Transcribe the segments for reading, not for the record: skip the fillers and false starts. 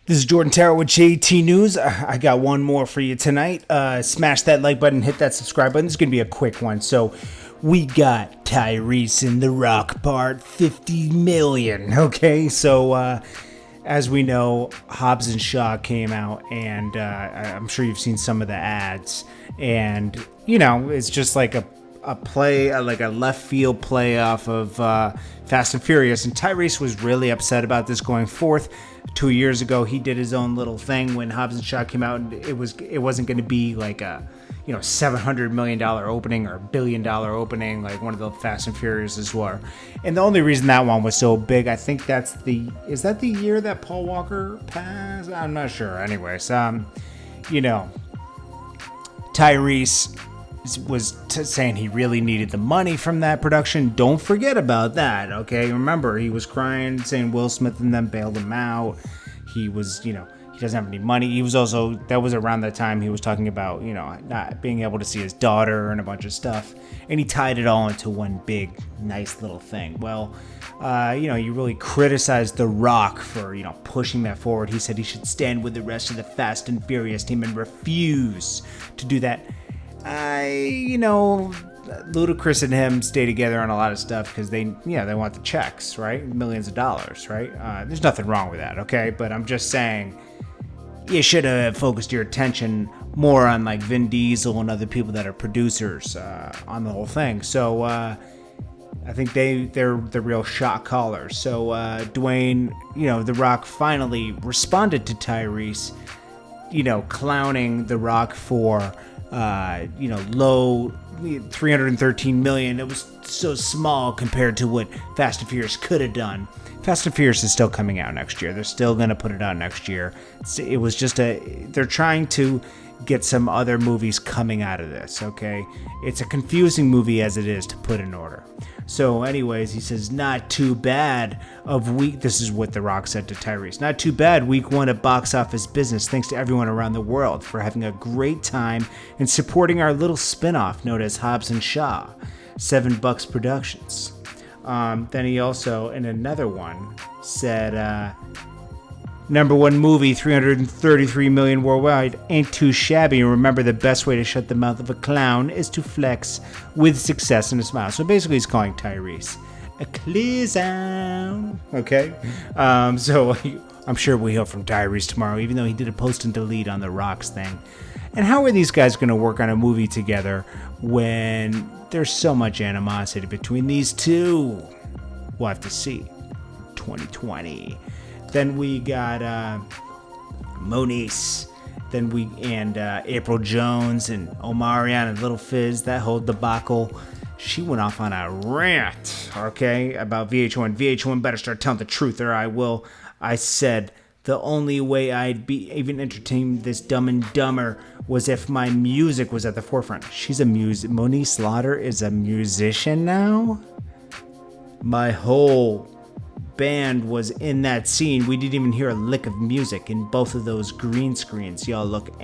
This is Jordan Tower with JT News. I got one more for you tonight. Smash that like button, hit that subscribe button. This is going to be a quick one. So we got Tyrese in the Rock part, 50 million. Okay, so as we know, Hobbs and Shaw came out, and I'm sure you've seen some of the ads. And, you know, it's just like a play, like a left field play off of Fast and Furious. And Tyrese was really upset about this going forth. 2 years ago, he did his own little thing when Hobbs and Shaw came out, and it wasn't going to be like a $700 million opening or $1 billion opening like one of the Fast and Furious were. And the only reason that one was so big, I think is that the year that Paul Walker passed? I'm not sure. Anyways, Tyrese was saying he really needed the money from that production. Don't forget about that, okay? Remember, he was crying, saying Will Smith and them bailed him out. He was, he doesn't have any money. He was also, that was around that time he was talking about, not being able to see his daughter and a bunch of stuff. And he tied it all into one big, nice little thing. Well, you really criticized The Rock for, pushing that forward. He said he should stand with the rest of the Fast and Furious team and refuse to do that. Ludacris and him stay together on a lot of stuff because they want the checks, right? Millions of dollars, right? There's nothing wrong with that, okay? But I'm just saying, you should have focused your attention more on like Vin Diesel and other people that are producers on the whole thing. So I think they're the real shot callers. So Dwayne, The Rock finally responded to Tyrese, clowning The Rock for low 313 million. It was so small compared to what Fast and Furious could have done. Fast and Furious is still coming out next year. They're still going to put it out next year. It was just they're trying to get some other movies coming out of this, okay? It's a confusing movie as it is to put in order. So anyways, he says, not too bad this is what The Rock said to Tyrese. Not too bad week one of box office business. Thanks to everyone around the world for having a great time and supporting our little spinoff known as Hobbs and Shaw, $7 Productions. Then he also, in another one, said, number one movie, 333 million worldwide, ain't too shabby. And remember, the best way to shut the mouth of a clown is to flex with success and a smile. So basically, he's calling Tyrese a clown. Okay? So I'm sure we'll hear from Tyrese tomorrow, even though he did a post and delete on the Rocks thing. And how are these guys going to work on a movie together when there's so much animosity between these two? We'll have to see. 2020. Then we got Moniece. Then April Jones and Omarion and Lil Fizz. That whole debacle. She went off on a rant, okay, about VH1. VH1 better start telling the truth or I will. I said the only way I'd be even entertain this Dumb and Dumber was if my music was at the forefront. She's a Moniece Slaughter is a musician now? My whole band was in that scene. We didn't even hear a lick of music in both of those green screens. Y'all took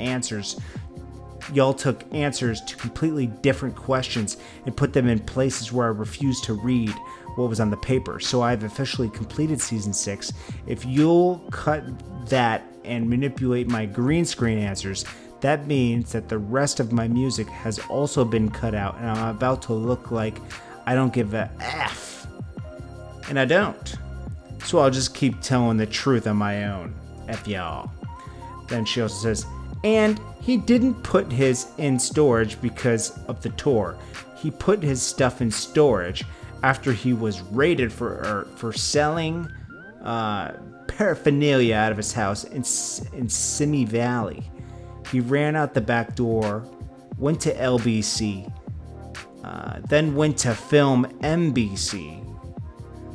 answers to completely different questions and put them in places where I refused to read what was on the paper. So I've officially completed season 6. If you'll cut that and manipulate my green screen answers, that means that the rest of my music has also been cut out, and I'm about to look like I don't give a F. And I don't. So I'll just keep telling the truth on my own. F y'all. Then she also says, and he didn't put his in storage because of the tour. He put his stuff in storage after he was raided for selling paraphernalia out of his house in Simi Valley. He ran out the back door, went to LBC, then went to film NBC.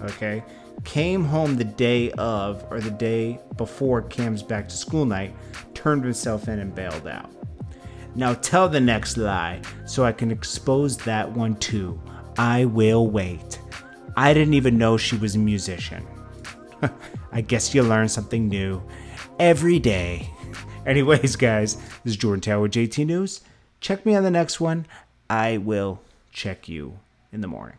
Okay? Came home the day of or the day before Cam's back to school night, turned himself in and bailed out. Now tell the next lie so I can expose that one too. I will wait. I didn't even know she was a musician. I guess you learn something new every day. Anyways, guys, this is Jordan Tower with JT News. Check me on the next one. I will check you in the morning.